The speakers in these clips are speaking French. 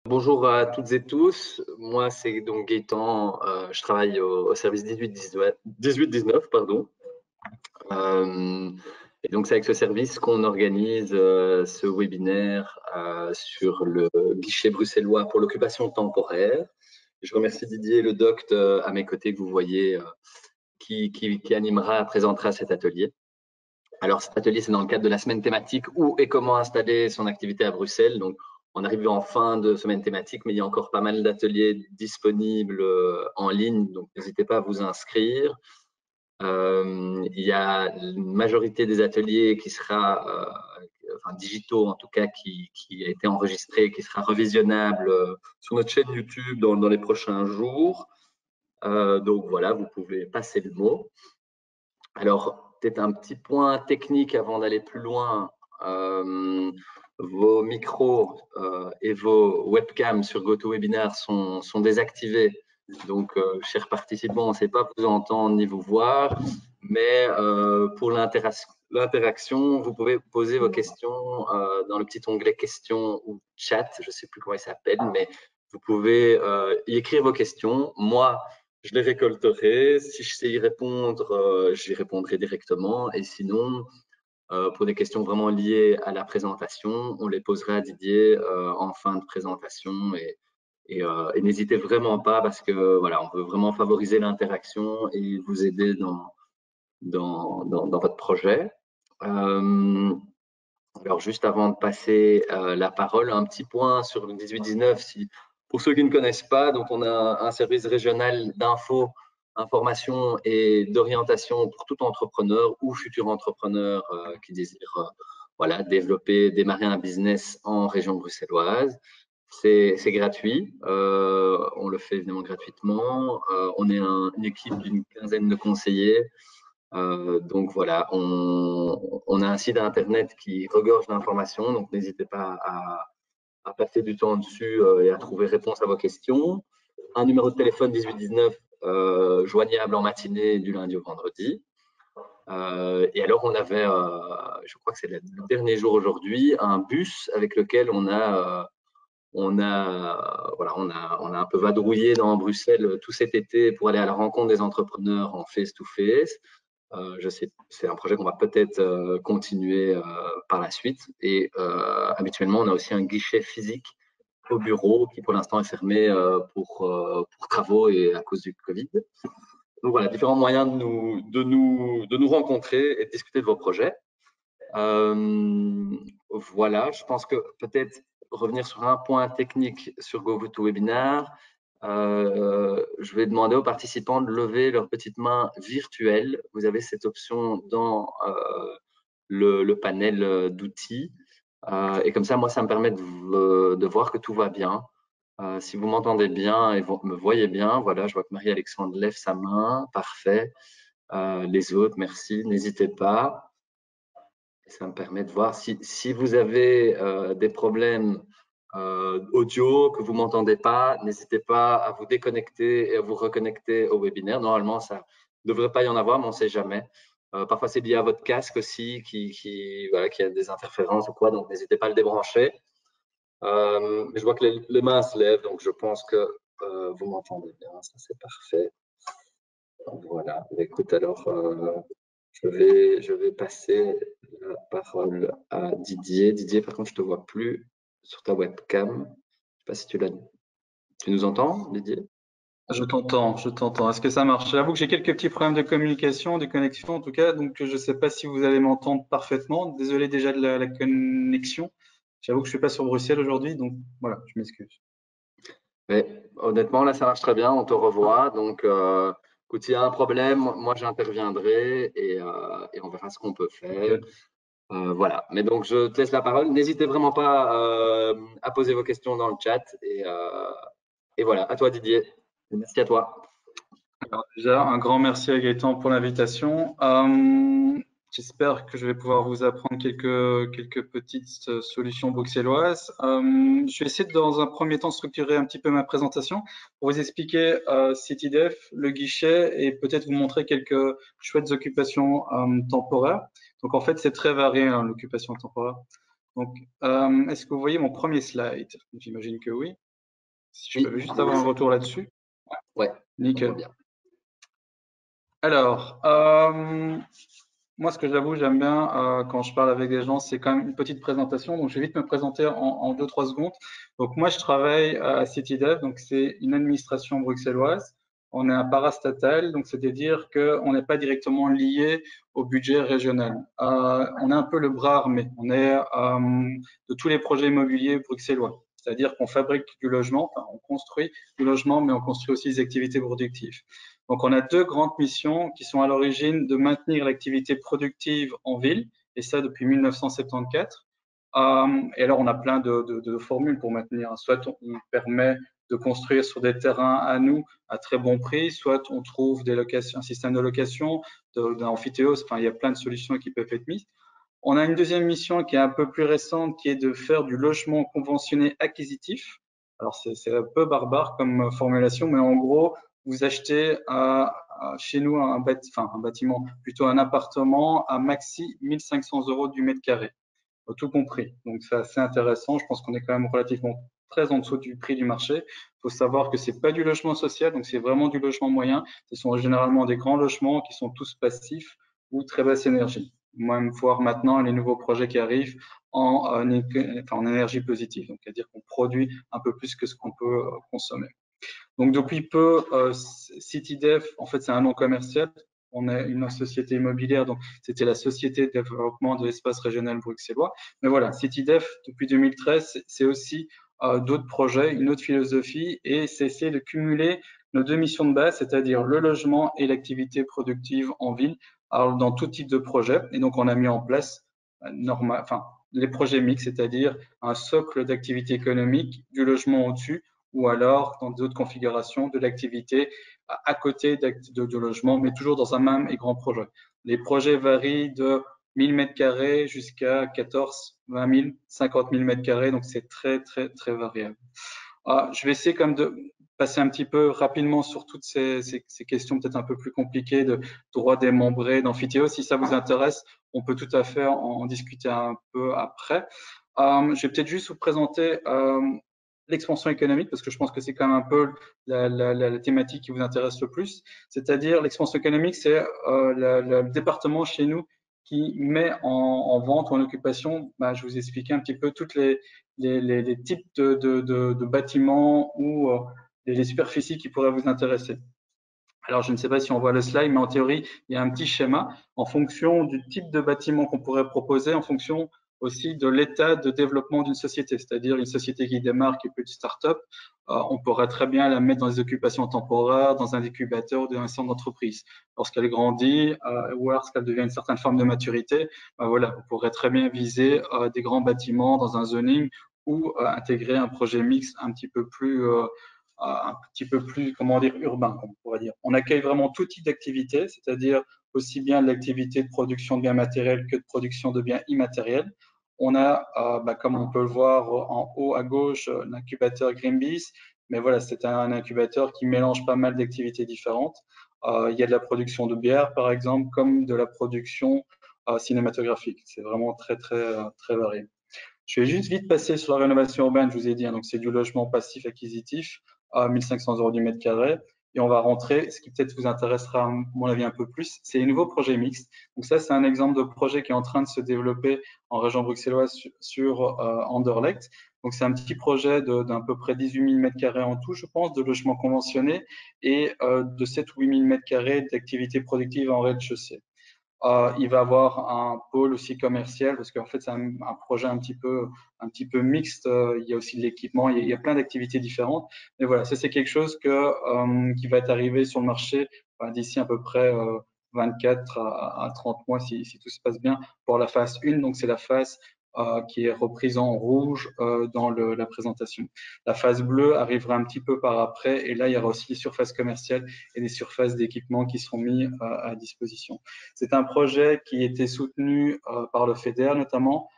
Bonjour à toutes et tous. Moi, c'est donc Gaëtan. Je travaille au service 18-19, pardon. Et donc, c'est avec ce service qu'on organise ce webinaire sur le guichet bruxellois pour l'occupation temporaire. Je remercie Didier Le Doct à mes côtés que vous voyez qui animera, présentera cet atelier. Alors, cet atelier, c'est dans le cadre de la semaine thématique où et comment installer son activité à Bruxelles. Donc, on arrive en fin de semaine thématique, mais il y a encore pas mal d'ateliers disponibles en ligne, donc n'hésitez pas à vous inscrire. Il y a une majorité des ateliers qui sera, enfin digitaux en tout cas, qui a été enregistré, qui sera revisionnable sur notre chaîne YouTube dans les prochains jours. Donc voilà, vous pouvez passer le mot. Alors, peut-être un petit point technique avant d'aller plus loin. Vos micros et vos webcams sur GoToWebinar sont désactivés. Donc, chers participants, on ne sait pas vous entendre ni vous voir. Mais pour l'interaction, vous pouvez poser vos questions dans le petit onglet questions ou chat. Je ne sais plus comment il s'appelle, mais vous pouvez y écrire vos questions. Moi, je les récolterai. Si je sais y répondre, j'y répondrai directement. Et sinon, pour des questions vraiment liées à la présentation, on les posera à Didier en fin de présentation. Et n'hésitez vraiment pas parce que voilà, on veut vraiment favoriser l'interaction et vous aider dans votre projet. Alors, juste avant de passer la parole, un petit point sur le 18-19. Pour ceux qui ne connaissent pas, donc on a un service régional d'info, information et d'orientation pour tout entrepreneur ou futur entrepreneur qui désire voilà, démarrer un business en région bruxelloise. C'est gratuit, on le fait évidemment gratuitement. On est une équipe d'une quinzaine de conseillers. Donc voilà, on a un site internet qui regorge d'informations, donc n'hésitez pas à passer du temps dessus et à trouver réponse à vos questions. Un numéro de téléphone 1819 joignable en matinée du lundi au vendredi. Et alors on avait, je crois que c'est le dernier jour aujourd'hui, un bus avec lequel on a un peu vadrouillé dans Bruxelles tout cet été pour aller à la rencontre des entrepreneurs en face-to-face. Je sais, c'est un projet qu'on va peut-être continuer par la suite. Et habituellement, on a aussi un guichet physique au bureau qui, pour l'instant, est fermé pour travaux et à cause du Covid. Donc voilà, différents moyens de nous rencontrer et de discuter de vos projets. Voilà, je pense que peut-être revenir sur un point technique sur GoToWebinar. Je vais demander aux participants de lever leur petite main virtuelle. Vous avez cette option dans le panel d'outils. Et comme ça, moi, ça me permet de voir que tout va bien. Si vous m'entendez bien et vous me voyez bien, voilà, je vois que Marie-Alexandre lève sa main. Parfait. Les autres, merci. N'hésitez pas. Ça me permet de voir si vous avez des problèmes audio, que vous ne m'entendez pas, n'hésitez pas à vous déconnecter et à vous reconnecter au webinaire. Normalement, ça ne devrait pas y en avoir, mais on ne sait jamais. Parfois, c'est lié à votre casque aussi, voilà, qui a des interférences ou quoi, donc n'hésitez pas à le débrancher. Mais je vois que les mains se lèvent, donc je pense que vous m'entendez bien, ça c'est parfait. Voilà, écoute, alors je vais passer la parole à Didier. Didier, par contre, je ne te vois plus sur ta webcam. Je ne sais pas si tu nous entends, Didier? Je t'entends, je t'entends. Est-ce que ça marche? J'avoue que j'ai quelques petits problèmes de communication, de connexion en tout cas, donc je ne sais pas si vous allez m'entendre parfaitement. Désolé déjà de la connexion. J'avoue que je suis pas sur Bruxelles aujourd'hui, donc voilà, je m'excuse. Mais honnêtement, là, ça marche très bien. On te revoit. Donc, écoute, s'il y a un problème, moi, j'interviendrai et on verra ce qu'on peut faire. Ok. Voilà. Mais donc, je te laisse la parole. N'hésitez vraiment pas à poser vos questions dans le chat. Et voilà, à toi, Didier. Merci à toi. Alors déjà, un grand merci à Gaëtan pour l'invitation. J'espère que je vais pouvoir vous apprendre quelques petites solutions bruxelloises. Je vais essayer de, dans un premier temps, structurer un petit peu ma présentation pour vous expliquer CityDef, le guichet et peut-être vous montrer quelques chouettes occupations temporaires. Donc en fait, c'est très varié hein, l'occupation temporaire. Donc, est-ce que vous voyez mon premier slide? J'imagine que oui. Si je peux juste avoir un retour là-dessus. Ouais, Nickel. bien. Alors, moi, ce que j'avoue, j'aime bien quand je parle avec des gens, c'est quand même une petite présentation. Donc, je vais vite me présenter en 2-3 secondes. Donc, moi, je travaille à CityDev. Donc, c'est une administration bruxelloise. On est un parastatal, donc c'est-à-dire qu'on n'est pas directement lié au budget régional. On est un peu le bras armé. On est de tous les projets immobiliers bruxellois. C'est-à-dire qu'on fabrique du logement, enfin, on construit du logement, mais on construit aussi des activités productives. Donc, on a deux grandes missions qui sont à l'origine de maintenir l'activité productive en ville, et ça depuis 1974. Et alors, on a plein de formules pour maintenir. Soit on permet de construire sur des terrains à nous à très bon prix, soit on trouve des locations, un système de location, d'un amphithéose. Enfin, il y a plein de solutions qui peuvent être mises. On a une deuxième mission qui est un peu plus récente, qui est de faire du logement conventionné acquisitif. Alors, c'est un peu barbare comme formulation, mais en gros, vous achetez chez nous un bâtiment, plutôt un appartement à maxi 1500 € du mètre carré, tout compris. Donc, c'est assez intéressant. Je pense qu'on est quand même relativement très en dessous du prix du marché. Il faut savoir que c'est pas du logement social, donc c'est vraiment du logement moyen. Ce sont généralement des grands logements qui sont tous passifs ou très basse énergie. Même voir maintenant les nouveaux projets qui arrivent en énergie positive, donc c'est-à-dire qu'on produit un peu plus que ce qu'on peut consommer. Donc depuis peu, CityDev, en fait, c'est un nom commercial. On est une société immobilière, donc c'était la Société de développement de l'espace régional bruxellois. Mais voilà, CityDev, depuis 2013, c'est aussi d'autres projets, une autre philosophie, et c'est essayer de cumuler nos deux missions de base, c'est-à-dire le logement et l'activité productive en ville, alors dans tout type de projet. Et donc, on a mis en place les projets mixtes, c'est-à-dire un socle d'activité économique, du logement au-dessus, ou alors dans d'autres configurations de l'activité à côté de logement, mais toujours dans un même et grand projet. Les projets varient de 1000 mètres carrés jusqu'à 14, 20 000, 50 000 mètres carrés, donc c'est très, très, très variable. Je vais essayer comme de passer un petit peu rapidement sur toutes ces questions peut-être un peu plus compliquées de droit démembré, d'amphithéose. Si ça vous intéresse, on peut tout à fait en discuter un peu après. Je vais peut-être juste vous présenter l'expansion économique, parce que je pense que c'est quand même un peu la thématique qui vous intéresse le plus. C'est-à-dire l'expansion économique, c'est le département chez nous qui met en vente ou en occupation, je vous expliquais un petit peu toutes les types de bâtiments ou les superficies qui pourraient vous intéresser. Alors, je ne sais pas si on voit le slide, mais en théorie, il y a un petit schéma en fonction du type de bâtiment qu'on pourrait proposer, en fonction aussi de l'état de développement d'une société. C'est-à-dire une société qui démarre, qui est petite start-up, on pourrait très bien la mettre dans des occupations temporaires, dans un incubateur ou dans un centre d'entreprise. Lorsqu'elle grandit ou lorsqu'elle devient une certaine forme de maturité, voilà, on pourrait très bien viser des grands bâtiments dans un zoning ou intégrer un projet mixte un petit peu plus, comment dire, urbain, on pourrait dire. On accueille vraiment tout type d'activité, c'est-à-dire aussi bien de l'activité de production de biens matériels que de production de biens immatériels. On a, comme on peut le voir en haut à gauche, l'incubateur Greenpeace, mais voilà, c'est un incubateur qui mélange pas mal d'activités différentes. Il y a de la production de bière, par exemple, comme de la production cinématographique. C'est vraiment très, très, très varié. Je vais juste vite passer sur la rénovation urbaine, je vous ai dit, donc c'est du logement passif acquisitif à 1500 € du mètre carré. Et on va rentrer, ce qui peut-être vous intéressera, à mon avis, un peu plus, c'est les nouveaux projets mixtes. Donc ça, c'est un exemple de projet qui est en train de se développer en région bruxelloise sur Anderlecht. Donc c'est un petit projet d'à peu près 18 000 mètres carrés en tout, je pense, de logements conventionnés et de 7 ou 8 000 mètres carrés d'activités productives en rez-de-chaussée. Il va avoir un pôle aussi commercial parce qu'en fait c'est un projet un petit peu mixte. Il y a aussi de l'équipement, il y a plein d'activités différentes. Mais voilà, ça c'est quelque chose qui va être arrivé sur le marché d'ici à peu près 24 à 30 mois si tout se passe bien pour la phase 1. Donc c'est la phase qui est reprise en rouge dans la présentation. La phase bleue arrivera un petit peu par après et là il y aura aussi des surfaces commerciales et des surfaces d'équipement qui seront mis à disposition. C'est un projet qui était soutenu par le FEDER notamment,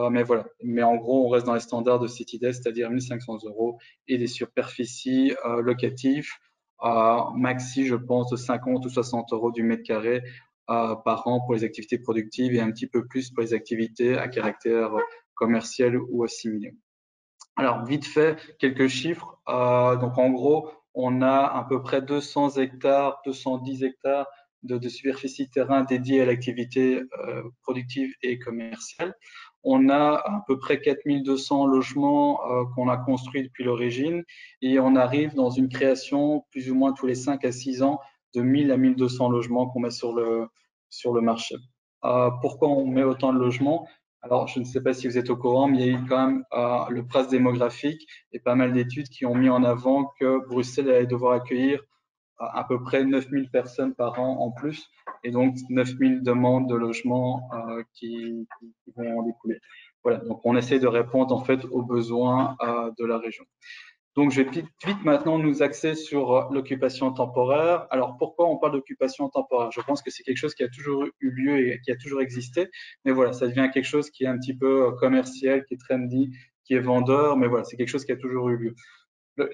mais voilà. Mais en gros, on reste dans les standards de CityDev, c'est-à-dire 1500 € et des superficies locatives maxi, je pense, de 50 ou 60 € du mètre carré par an pour les activités productives et un petit peu plus pour les activités à caractère commercial ou assimilé. Alors, vite fait, quelques chiffres. Donc, en gros, on a à peu près 200 hectares, 210 hectares de superficie terrain dédiée à l'activité productive et commerciale. On a à peu près 4200 logements qu'on a construits depuis l'origine et on arrive dans une création plus ou moins tous les 5 à 6 ans de 1000 à 1200 logements qu'on met sur le marché. Pourquoi on met autant de logements? Alors, je ne sais pas si vous êtes au courant, mais il y a eu quand même le PRAS démographique et pas mal d'études qui ont mis en avant que Bruxelles allait devoir accueillir à peu près 9000 personnes par an en plus, et donc 9000 demandes de logement qui vont en découler. Voilà, donc on essaie de répondre en fait aux besoins de la région. Donc, je vais vite maintenant nous axer sur l'occupation temporaire. Alors, pourquoi on parle d'occupation temporaire? Je pense que c'est quelque chose qui a toujours eu lieu et qui a toujours existé. Mais voilà, ça devient quelque chose qui est un petit peu commercial, qui est trendy, qui est vendeur. Mais voilà, c'est quelque chose qui a toujours eu lieu.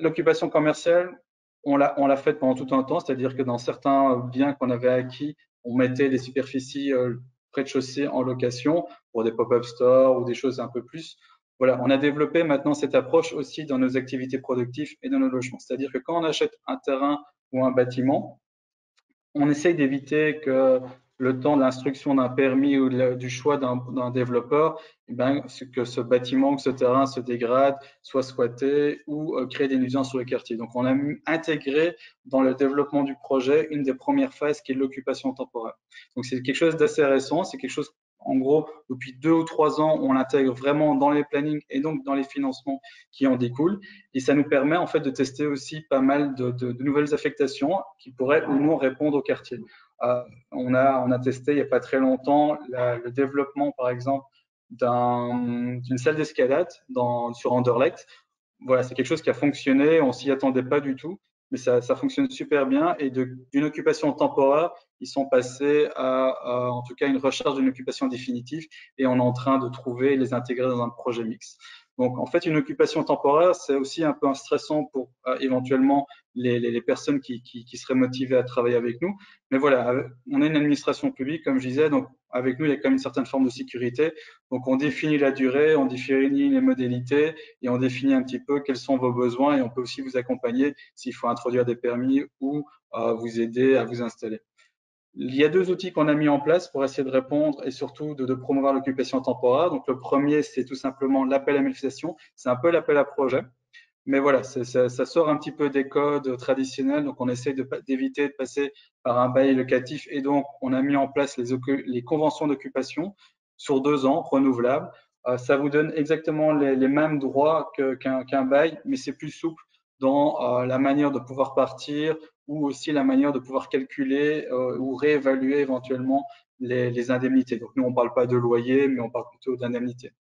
L'occupation commerciale, on l'a faite pendant tout un temps. C'est-à-dire que dans certains biens qu'on avait acquis, on mettait des superficies rez-de-chaussée en location pour des pop-up stores ou des choses un peu plus. Voilà, on a développé maintenant cette approche aussi dans nos activités productives et dans nos logements. C'est-à-dire que quand on achète un terrain ou un bâtiment, on essaye d'éviter que le temps de l'instruction d'un permis ou du choix d'un développeur, eh ben, que ce bâtiment ou que ce terrain se dégrade, soit squatté ou crée des nuisances sur le quartier. Donc, on a intégré dans le développement du projet une des premières phases qui est l'occupation temporaire. Donc, c'est quelque chose d'assez récent, c'est quelque chose en gros, depuis 2 ou 3 ans, on l'intègre vraiment dans les plannings et donc dans les financements qui en découlent. Et ça nous permet en fait de tester aussi pas mal de nouvelles affectations qui pourraient ou non répondre au quartier. On a testé il n'y a pas très longtemps le développement, par exemple, d'une salle d'escalade sur Anderlecht. Voilà, c'est quelque chose qui a fonctionné, on s'y attendait pas du tout, mais ça fonctionne super bien. Et d'une occupation temporaire, ils sont passés en tout cas, une recherche d'une occupation définitive et on est en train de trouver et les intégrer dans un projet mixte. Donc, en fait, une occupation temporaire, c'est aussi un peu stressant pour éventuellement les personnes qui seraient motivées à travailler avec nous. Mais voilà, on est une administration publique, comme je disais, donc avec nous, il y a quand même une certaine forme de sécurité. Donc, on définit la durée, on définit les modalités et on définit un petit peu quels sont vos besoins et on peut aussi vous accompagner s'il faut introduire des permis ou vous aider à vous installer. Il y a 2 outils qu'on a mis en place pour essayer de répondre et surtout de promouvoir l'occupation temporaire. Donc, le premier, c'est tout simplement l'appel à manifestation. C'est un peu l'appel à projet. Mais voilà, ça sort un petit peu des codes traditionnels. Donc, on essaie d'éviter de passer par un bail locatif. Et donc, on a mis en place les conventions d'occupation sur 2 ans, renouvelables. Ça vous donne exactement les mêmes droits qu'un bail, mais c'est plus souple dans la manière de pouvoir partir ou aussi la manière de pouvoir calculer ou réévaluer éventuellement les indemnités. Donc, nous, on ne parle pas de loyer, mais on parle plutôt d'indemnités.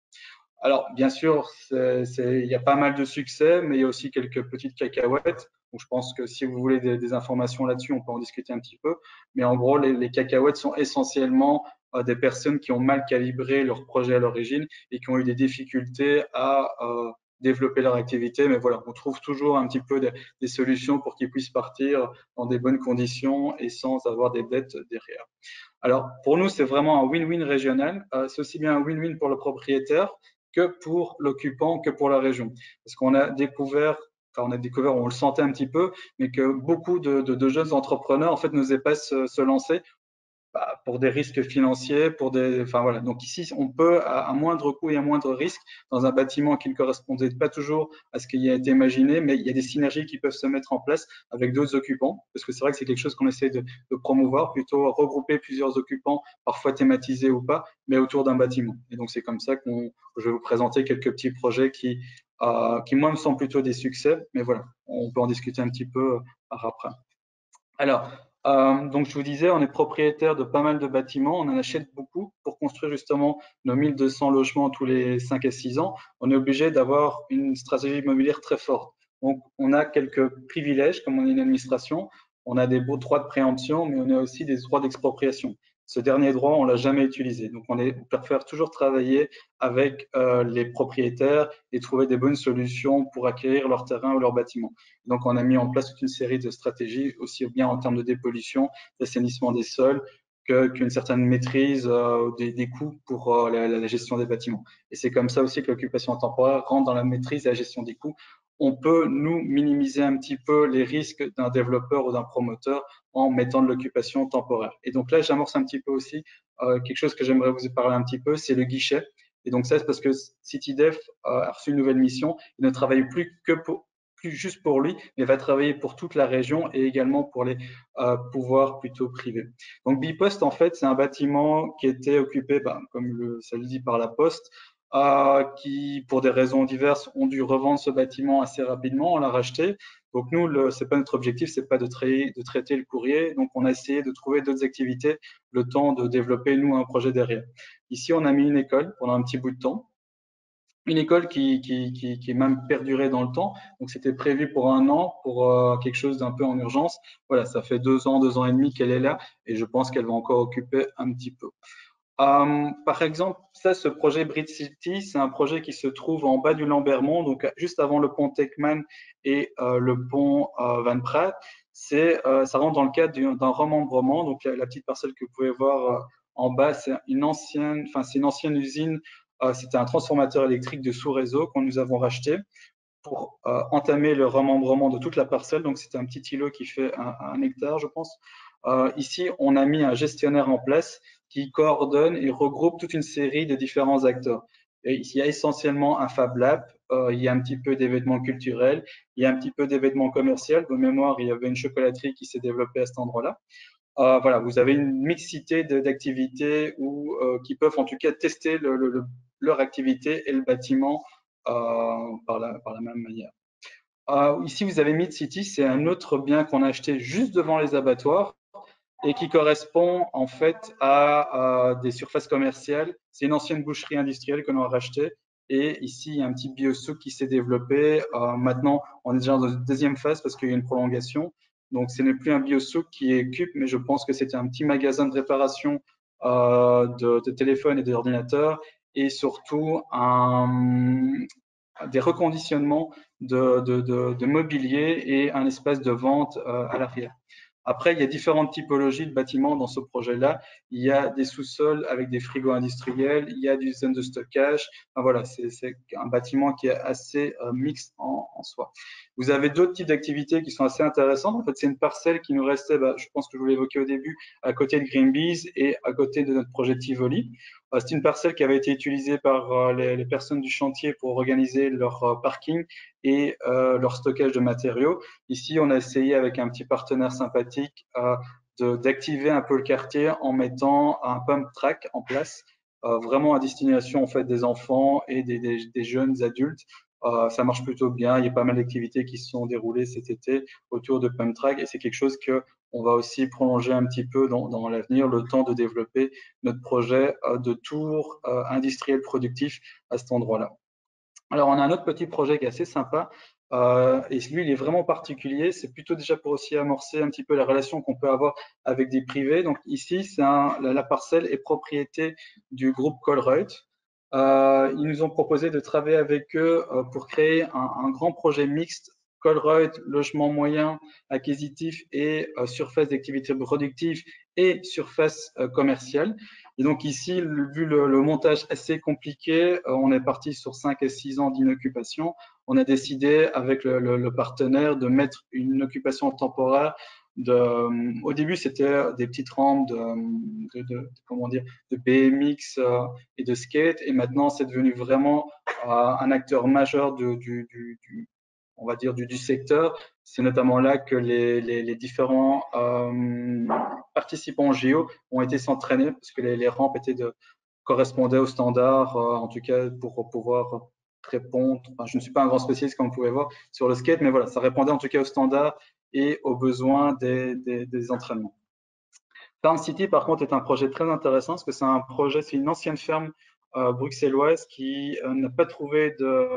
Alors, bien sûr, il y a pas mal de succès, mais il y a aussi quelques petites cacahuètes. Donc, je pense que si vous voulez des informations là-dessus, on peut en discuter un petit peu. Mais en gros, les cacahuètes sont essentiellement des personnes qui ont mal calibré leur projet à l'origine et qui ont eu des difficultés à développer leur activité. Mais voilà, on trouve toujours un petit peu des solutions pour qu'ils puissent partir dans des bonnes conditions et sans avoir des dettes derrière. Alors, pour nous, c'est vraiment un win-win régional. C'est aussi bien un win-win pour le propriétaire que pour l'occupant, que pour la région. Parce qu'on a découvert, on le sentait un petit peu, mais que beaucoup de jeunes entrepreneurs, en fait, n'osaient pas se lancer pour des risques financiers, enfin voilà. Donc ici, on peut, à moindre coût et à moindre risque, dans un bâtiment qui ne correspondait pas toujours à ce qui a été imaginé, mais il y a des synergies qui peuvent se mettre en place avec d'autres occupants, parce que c'est vrai que c'est quelque chose qu'on essaie de promouvoir, plutôt regrouper plusieurs occupants, parfois thématisés ou pas, mais autour d'un bâtiment. Et donc c'est comme ça que je vais vous présenter quelques petits projets qui moi me semblent plutôt des succès, mais voilà, on peut en discuter un petit peu par après. Alors, donc je vous disais, on est propriétaire de pas mal de bâtiments, on en achète beaucoup pour construire justement nos 1200 logements tous les 5 à 6 ans. On est obligé d'avoir une stratégie immobilière très forte. Donc, on a quelques privilèges, comme on est une administration. On a des beaux droits de préemption, mais on a aussi des droits d'expropriation. Ce dernier droit, on l'a jamais utilisé. Donc, on préfère toujours travailler avec les propriétaires et trouver des bonnes solutions pour acquérir leur terrain ou leur bâtiment. Donc, on a mis en place toute une série de stratégies, aussi bien en termes de dépollution, d'assainissement des sols, qu'une certaine maîtrise des coûts pour la gestion des bâtiments. Et c'est comme ça aussi que l'occupation temporaire rentre dans la maîtrise et la gestion des coûts. On peut, nous, minimiser un petit peu les risques d'un développeur ou d'un promoteur en mettant de l'occupation temporaire. Et donc là, j'amorce un petit peu aussi quelque chose que j'aimerais vous parler un petit peu, c'est le guichet. Et donc ça, c'est parce que CityDef a reçu une nouvelle mission. Il ne travaille plus juste pour lui, mais va travailler pour toute la région et également pour les pouvoirs plutôt privés. Donc Bipost, en fait, c'est un bâtiment qui était occupé, comme ça le dit, par la Poste, qui, pour des raisons diverses, ont dû revendre ce bâtiment assez rapidement. On l'a racheté. Donc nous, c'est pas notre objectif, c'est pas de traiter le courrier. Donc on a essayé de trouver d'autres activités, le temps de développer nous un projet derrière. Ici, on a mis une école pendant un petit bout de temps. Une école qui est même perdurée dans le temps. Donc, c'était prévu pour 1 an, pour quelque chose d'un peu en urgence. Voilà, ça fait 2 ans et demi qu'elle est là et je pense qu'elle va encore occuper un petit peu. Par exemple, ça, ce projet Bridge City, c'est un projet qui se trouve en bas du Lambermont, donc juste avant le pont Techman et le pont Van Praat. Ça rentre dans le cadre d'un remembrement. Donc, la petite parcelle que vous pouvez voir en bas, c'est une ancienne usine. C'était un transformateur électrique de sous-réseau qu'on nous avons racheté pour entamer le remembrement de toute la parcelle. Donc, c'était un petit îlot qui fait 1 hectare, je pense. Ici, on a mis un gestionnaire en place qui coordonne et regroupe toute une série de différents acteurs. Et il y a essentiellement un Fab Lab, il y a un petit peu d'événements culturels, il y a un petit peu d'événements commerciaux. De mémoire, il y avait une chocolaterie qui s'est développée à cet endroit-là. Voilà, vous avez une mixité d'activités qui peuvent en tout cas tester leur activité et le bâtiment par la même manière. Ici, vous avez Mid-City, c'est un autre bien qu'on a acheté juste devant les abattoirs et qui correspond en fait à des surfaces commerciales. C'est une ancienne boucherie industrielle que l'on a rachetée. Et ici, il y a un petit biosouk qui s'est développé. Maintenant, on est déjà dans une deuxième phase parce qu'il y a une prolongation. Donc, ce n'est plus un biosouk qui est occupe, mais je pense que c'était un petit magasin de réparation de téléphones et d'ordinateurs et surtout des reconditionnements de mobilier et un espace de vente à l'arrière. Après, il y a différentes typologies de bâtiments dans ce projet-là. Il y a des sous-sols avec des frigos industriels, il y a des zones de stockage. Enfin, voilà, c'est un bâtiment qui est assez mixte en soi. Vous avez d'autres types d'activités qui sont assez intéressantes. En fait, c'est une parcelle qui nous restait, je pense que je vous l'ai évoqué au début, à côté de Greenbees et à côté de notre projet Tivoli. C'est une parcelle qui avait été utilisée par les personnes du chantier pour organiser leur parking et leur stockage de matériaux. Ici, on a essayé avec un petit partenaire sympathique d'activer un peu le quartier en mettant un pump track en place, vraiment à destination en fait des enfants et des jeunes adultes. Ça marche plutôt bien. Il y a pas mal d'activités qui se sont déroulées cet été autour de pump track et c'est quelque chose que on va aussi prolonger un petit peu dans l'avenir, le temps de développer notre projet de tour industriel productif à cet endroit-là. Alors, on a un autre petit projet qui est assez sympa, et lui, il est vraiment particulier. C'est plutôt déjà pour aussi amorcer un petit peu la relation qu'on peut avoir avec des privés. Donc ici, la parcelle est propriété du groupe Colruyt. Ils nous ont proposé de travailler avec eux pour créer un grand projet mixte Colruyt, logement moyen, acquisitif et surface d'activité productive et surface commerciale. Et donc ici, vu le montage assez compliqué, on est parti sur 5 et 6 ans d'inoccupation. On a décidé avec le partenaire de mettre une occupation temporaire. Au début, c'était des petites rampes comment dire, de BMX et de skate. Et maintenant, c'est devenu vraiment un acteur majeur on va dire, du secteur. C'est notamment là que les différents participants au JO ont été s'entraîner parce que les rampes correspondaient aux standards, en tout cas pour pouvoir répondre. Enfin, je ne suis pas un grand spécialiste, comme vous pouvez voir, sur le skate, mais voilà, ça répondait en tout cas aux standards et aux besoins des entraînements. Town City, par contre, est un projet très intéressant parce que c'est une ancienne ferme bruxelloise qui n'a pas trouvé de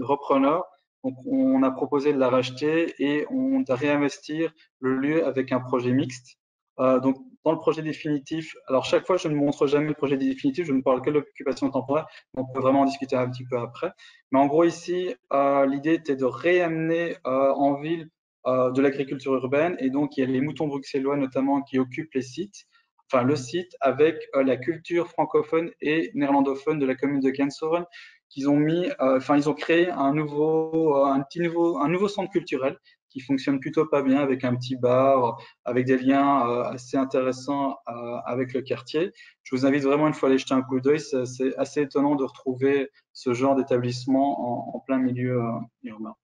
repreneur. Donc, on a proposé de la racheter et de réinvestir le lieu avec un projet mixte. Donc, dans le projet définitif, alors chaque fois, je ne montre jamais le projet définitif, je ne parle que de l'occupation temporaire. On peut vraiment en discuter un petit peu après. Mais en gros, ici, l'idée était de réamener en ville de l'agriculture urbaine et donc il y a les moutons bruxellois notamment qui occupent les sites. enfin le site avec la culture francophone et néerlandophone de la commune de Kensoren, qu'ils ont mis, enfin ils ont créé un nouveau centre culturel qui fonctionne plutôt pas bien avec un petit bar, avec des liens assez intéressants avec le quartier. Je vous invite vraiment une fois à aller jeter un coup d'œil. C'est assez étonnant de retrouver ce genre d'établissement en plein milieu urbain.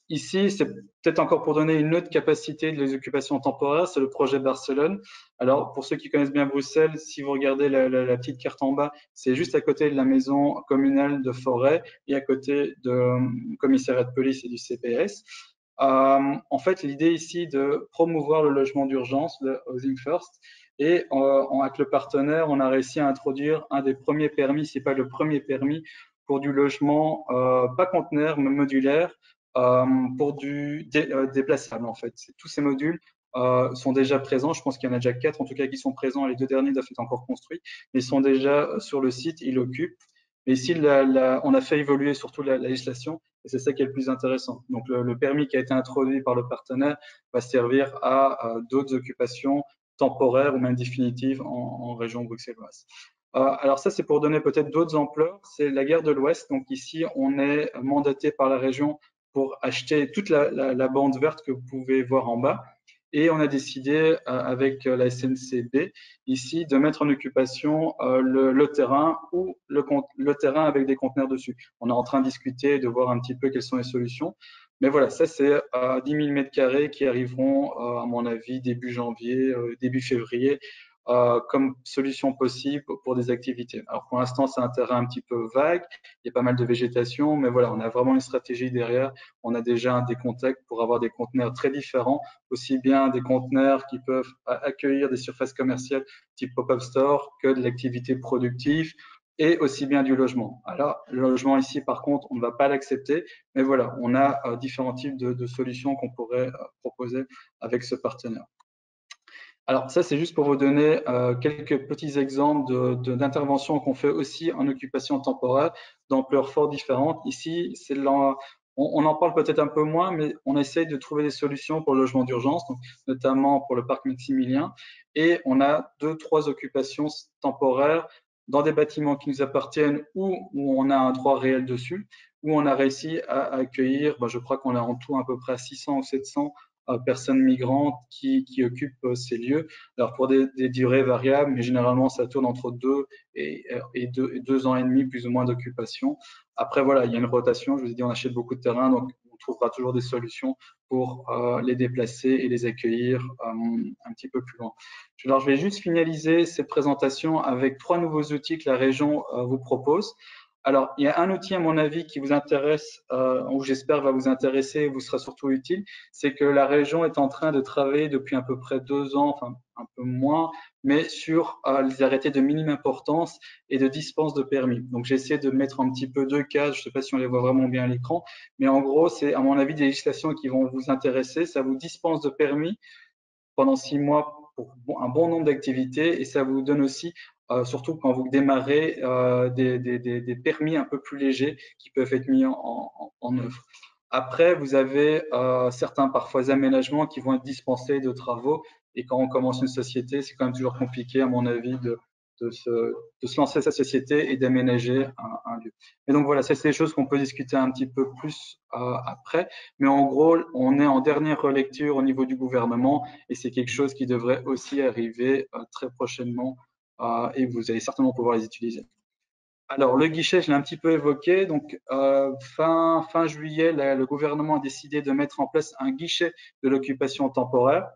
Ici, c'est peut-être encore pour donner une autre capacité de les occupations temporaires, c'est le projet Barcelone. Alors, pour ceux qui connaissent bien Bruxelles, si vous regardez la petite carte en bas, c'est juste à côté de la maison communale de Forêt et à côté du commissariat de police et du CPS. En fait, l'idée ici de promouvoir le logement d'urgence, le Housing First, et avec le partenaire, on a réussi à introduire un des premiers permis, c'est pas le premier permis, pour du logement pas conteneur, mais modulaire, pour du déplaçable en fait. Tous ces modules sont déjà présents. Je pense qu'il y en a déjà 4 en tout cas qui sont présents. Les 2 derniers doivent être encore construits, mais ils sont déjà sur le site. Ils l'occupent. Mais ici, on a fait évoluer surtout la législation et c'est ça qui est le plus intéressant. Donc le permis qui a été introduit par le partenaire va servir à d'autres occupations temporaires ou même définitives en région bruxelloise. Alors ça, c'est pour donner peut-être d'autres ampleurs. C'est la guerre de l'Ouest. Donc ici, on est mandaté par la région pour acheter toute la bande verte que vous pouvez voir en bas. Et on a décidé, avec la SNCB, ici, de mettre en occupation le terrain ou le terrain avec des conteneurs dessus. On est en train de discuter, de voir un petit peu quelles sont les solutions. Mais voilà, ça, c'est 10 000 m² qui arriveront, à mon avis, début janvier, début février, comme solution possible pour des activités. Alors pour l'instant, c'est un terrain un petit peu vague, il y a pas mal de végétation, mais voilà, on a vraiment une stratégie derrière. On a déjà des contacts pour avoir des conteneurs très différents, aussi bien des conteneurs qui peuvent accueillir des surfaces commerciales type pop-up store que de l'activité productive et aussi bien du logement. Alors, le logement ici, par contre, on ne va pas l'accepter, mais voilà, on a différents types de solutions qu'on pourrait proposer avec ce partenaire. Alors ça, c'est juste pour vous donner quelques petits exemples d'interventions qu'on fait aussi en occupation temporaire d'ampleur fort différente. Ici, on en parle peut-être un peu moins, mais on essaye de trouver des solutions pour le logement d'urgence, notamment pour le parc Maximilien. Et on a 2-3 occupations temporaires dans des bâtiments qui nous appartiennent ou où on a un droit réel dessus, où on a réussi à accueillir, je crois qu'on a en tout à peu près 600 ou 700 personnes migrantes qui occupent ces lieux. Alors pour des durées variables, mais généralement ça tourne entre 2 et 2 ans et demi plus ou moins d'occupation. Après voilà, il y a une rotation. Je vous ai dit, on achète beaucoup de terrain, donc on trouvera toujours des solutions pour les déplacer et les accueillir un petit peu plus loin. Alors je vais juste finaliser cette présentation avec 3 nouveaux outils que la région vous propose. Alors, il y a un outil, à mon avis, qui vous intéresse, ou j'espère va vous intéresser et vous sera surtout utile, c'est que la région est en train de travailler depuis à peu près 2 ans, enfin un peu moins, mais sur les arrêtés de minime importance et de dispense de permis. Donc, j'ai essayé de mettre un petit peu 2 cases, je ne sais pas si on les voit vraiment bien à l'écran, mais en gros, c'est à mon avis des législations qui vont vous intéresser. Ça vous dispense de permis pendant 6 mois pour un bon nombre d'activités et ça vous donne aussi, surtout quand vous démarrez, des permis un peu plus légers qui peuvent être mis en œuvre. Après, vous avez certains parfois aménagements qui vont être dispensés de travaux et quand on commence une société, c'est quand même toujours compliqué à mon avis de se lancer sa société et d'aménager un lieu. Et donc voilà, ça c'est des choses qu'on peut discuter un petit peu plus après. Mais en gros, on est en dernière relecture au niveau du gouvernement et c'est quelque chose qui devrait aussi arriver très prochainement et vous allez certainement pouvoir les utiliser. Alors, le guichet, je l'ai un petit peu évoqué. Donc, fin juillet, le gouvernement a décidé de mettre en place un guichet de l'occupation temporaire.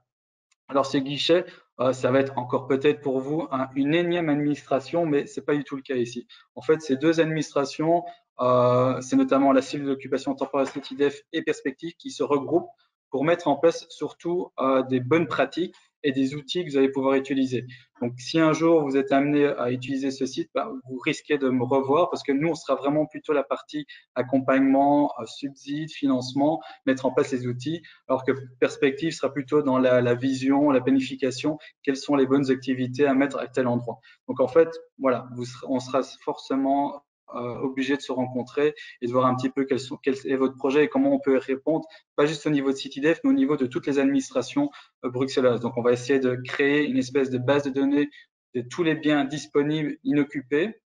Alors, ces guichets, ça va être encore peut-être pour vous une énième administration, mais ce n'est pas du tout le cas ici. En fait, ces 2 administrations, c'est notamment la cellule d'occupation temporaire SETIDEF et Perspective qui se regroupent pour mettre en place surtout des bonnes pratiques et des outils que vous allez pouvoir utiliser. Donc, si un jour vous êtes amené à utiliser ce site, vous risquez de me revoir parce que nous, on sera vraiment plutôt la partie accompagnement, subside, financement, mettre en place les outils, alors que Perspective sera plutôt dans la vision, la planification, quelles sont les bonnes activités à mettre à tel endroit. Donc, en fait, voilà, on sera forcément obligés de se rencontrer et de voir un petit peu quel est votre projet et comment on peut y répondre, pas juste au niveau de CityDev, mais au niveau de toutes les administrations bruxelloises. Donc, on va essayer de créer une espèce de base de données de tous les biens disponibles, inoccupés,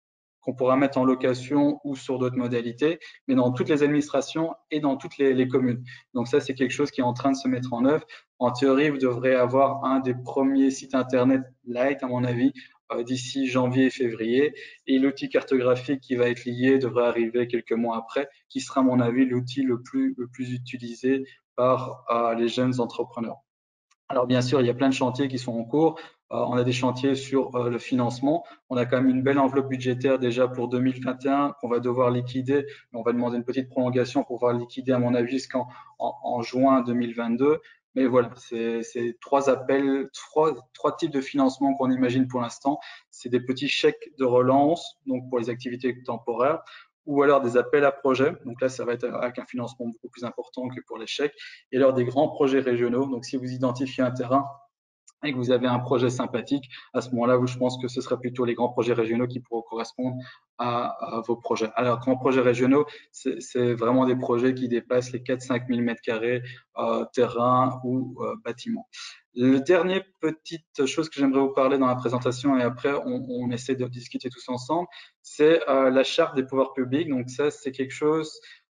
qu'on pourra mettre en location ou sur d'autres modalités, mais dans toutes les administrations et dans toutes les communes. Donc ça, c'est quelque chose qui est en train de se mettre en œuvre. En théorie, vous devrez avoir un des premiers sites Internet light, à mon avis, d'ici janvier et février. Et l'outil cartographique qui va être lié devrait arriver quelques mois après, qui sera, à mon avis, l'outil le plus utilisé par les jeunes entrepreneurs. Alors bien sûr, il y a plein de chantiers qui sont en cours. On a des chantiers sur le financement. On a quand même une belle enveloppe budgétaire déjà pour 2021 qu'on va devoir liquider. On va demander une petite prolongation pour pouvoir liquider, à mon avis, jusqu'en juin 2022. Mais voilà, c'est trois appels, trois types de financement qu'on imagine pour l'instant. C'est des petits chèques de relance, donc pour les activités temporaires, ou alors des appels à projets. Donc là, ça va être avec un financement beaucoup plus important que pour les chèques. Et alors des grands projets régionaux. Donc si vous identifiez un terrain et que vous avez un projet sympathique, à ce moment-là, je pense que ce sera plutôt les grands projets régionaux qui pourront correspondre à vos projets. Alors, grands projets régionaux, c'est vraiment des projets qui dépassent les 4-5 000 mètres carrés, terrain ou bâtiment. Le dernier petite chose que j'aimerais vous parler dans la présentation, et après on essaie de discuter tous ensemble, c'est la charte des pouvoirs publics. Donc ça, c'est quelque chose,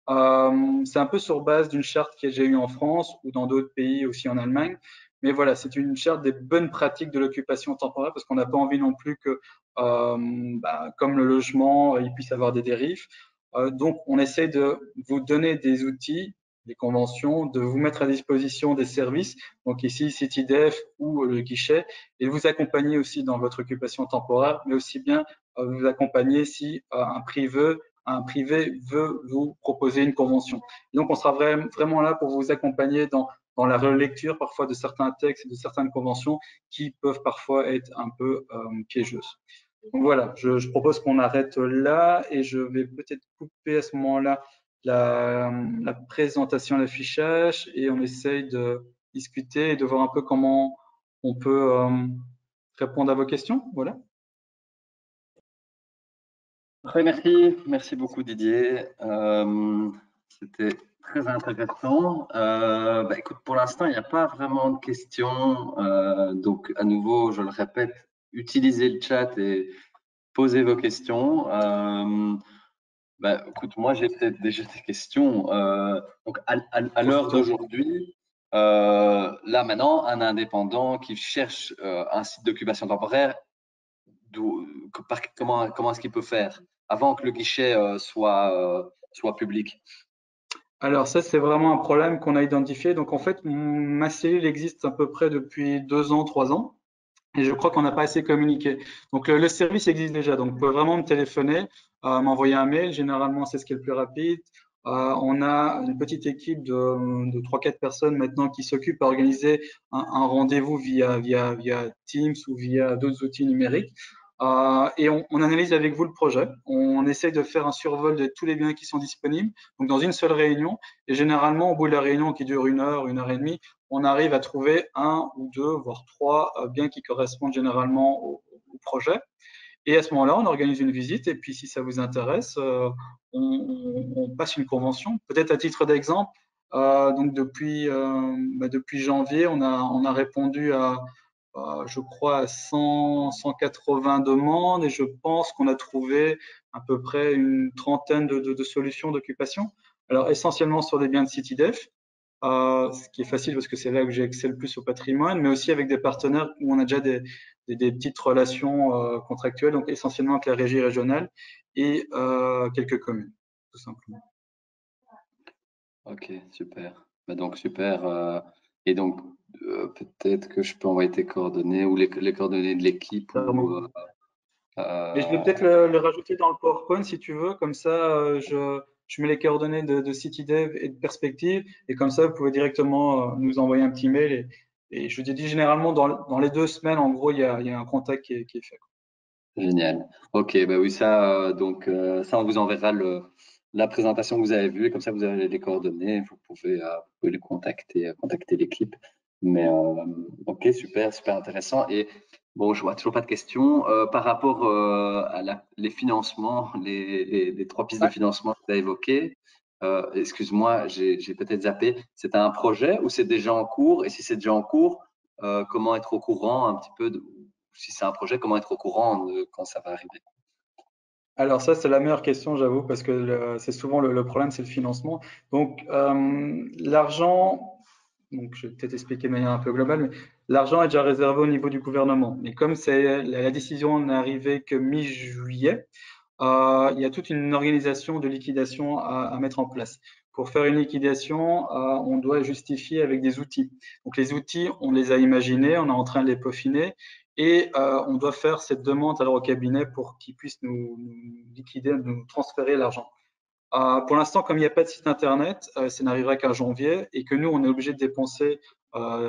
c'est un peu sur base d'une charte qui est déjà eue en France ou dans d'autres pays, aussi en Allemagne. Mais voilà, c'est une charte des bonnes pratiques de l'occupation temporaire parce qu'on n'a pas envie non plus que, comme le logement, il puisse y avoir des dérives. Donc, on essaie de vous donner des outils, des conventions, de vous mettre à disposition des services, donc ici CityDev ou le guichet, et de vous accompagner aussi dans votre occupation temporaire, mais aussi bien vous accompagner si un privé veut vous proposer une convention. Donc, on sera vraiment là pour vous accompagner dans la relecture parfois de certains textes et de certaines conventions qui peuvent parfois être un peu piégeuses. Donc voilà, je propose qu'on arrête là et je vais peut-être couper à ce moment-là la présentation, l'affichage et on essaye de discuter et de voir un peu comment on peut répondre à vos questions. Voilà. Très merci, merci beaucoup Didier. C'était très intéressant. Écoute, pour l'instant, il n'y a pas vraiment de questions. Donc, à nouveau, je le répète, utilisez le chat et posez vos questions. Écoute, moi, j'ai peut-être déjà des questions. Donc, à l'heure d'aujourd'hui, là maintenant, un indépendant qui cherche un site d'occupation temporaire, comment est-ce qu'il peut faire avant que le guichet soit public? Alors ça, c'est vraiment un problème qu'on a identifié. Donc en fait, ma cellule existe à peu près depuis 2 ans, 3 ans. Et je crois qu'on n'a pas assez communiqué. Donc le service existe déjà. Donc vous pouvez vraiment me téléphoner, m'envoyer un mail. Généralement, c'est ce qui est le plus rapide. On a une petite équipe de 3-4 personnes maintenant qui s'occupent à organiser un rendez-vous via Teams ou via d'autres outils numériques. Et on analyse avec vous le projet. On essaye de faire un survol de tous les biens qui sont disponibles, donc dans une seule réunion. Et généralement, au bout de la réunion qui dure 1 heure et demie, on arrive à trouver 1 ou 2, voire 3 biens qui correspondent généralement au projet. Et à ce moment-là, on organise une visite. Et puis, si ça vous intéresse, on passe une convention. Peut-être à titre d'exemple, donc depuis janvier, on a répondu à je crois, à 180 demandes et je pense qu'on a trouvé à peu près une trentaine de solutions d'occupation. Alors, essentiellement sur des biens de CityDev, ce qui est facile parce que c'est là où j'ai accès le plus au patrimoine, mais aussi avec des partenaires où on a déjà des petites relations contractuelles, donc essentiellement avec la régie régionale et quelques communes, tout simplement. Ok, super. Donc, super. Et donc, peut-être que je peux envoyer tes coordonnées ou les coordonnées de l'équipe. Et je vais peut-être le rajouter dans le PowerPoint si tu veux, comme ça je mets les coordonnées de CityDev et de Perspective, et comme ça vous pouvez directement nous envoyer un petit mail. Et je te dis généralement dans les 2 semaines, en gros, il y a un contact qui est fait. Génial. Ok, bah oui, ça, ça, on vous enverra la présentation que vous avez vue et comme ça, vous avez les coordonnées. Vous pouvez les contacter l'équipe. Mais ok, super, super intéressant. Et Bon, je vois toujours pas de questions. Par rapport à les financements, les trois pistes de Ouais. financement que tu as évoquées, excuse-moi, j'ai peut-être zappé. C'est un projet ou c'est déjà en cours? Et si c'est déjà en cours, comment être au courant un petit peu si c'est un projet, comment être au courant de quand ça va arriver? Alors ça, c'est la meilleure question, j'avoue, parce que c'est souvent le problème, c'est le financement. Donc l'argent, donc je vais peut-être expliquer de manière un peu globale, mais l'argent est déjà réservé au niveau du gouvernement. Mais comme c'est la décision n'est arrivée que mi-juillet, il y a toute une organisation de liquidation à mettre en place. Pour faire une liquidation, on doit justifier avec des outils. Donc les outils, on les a imaginés, on est en train de les peaufiner et on doit faire cette demande alors au cabinet pour qu'ils puissent nous liquider, nous transférer l'argent. Pour l'instant, comme il n'y a pas de site internet, ça n'arrivera qu'en janvier et que nous, on est obligé de dépenser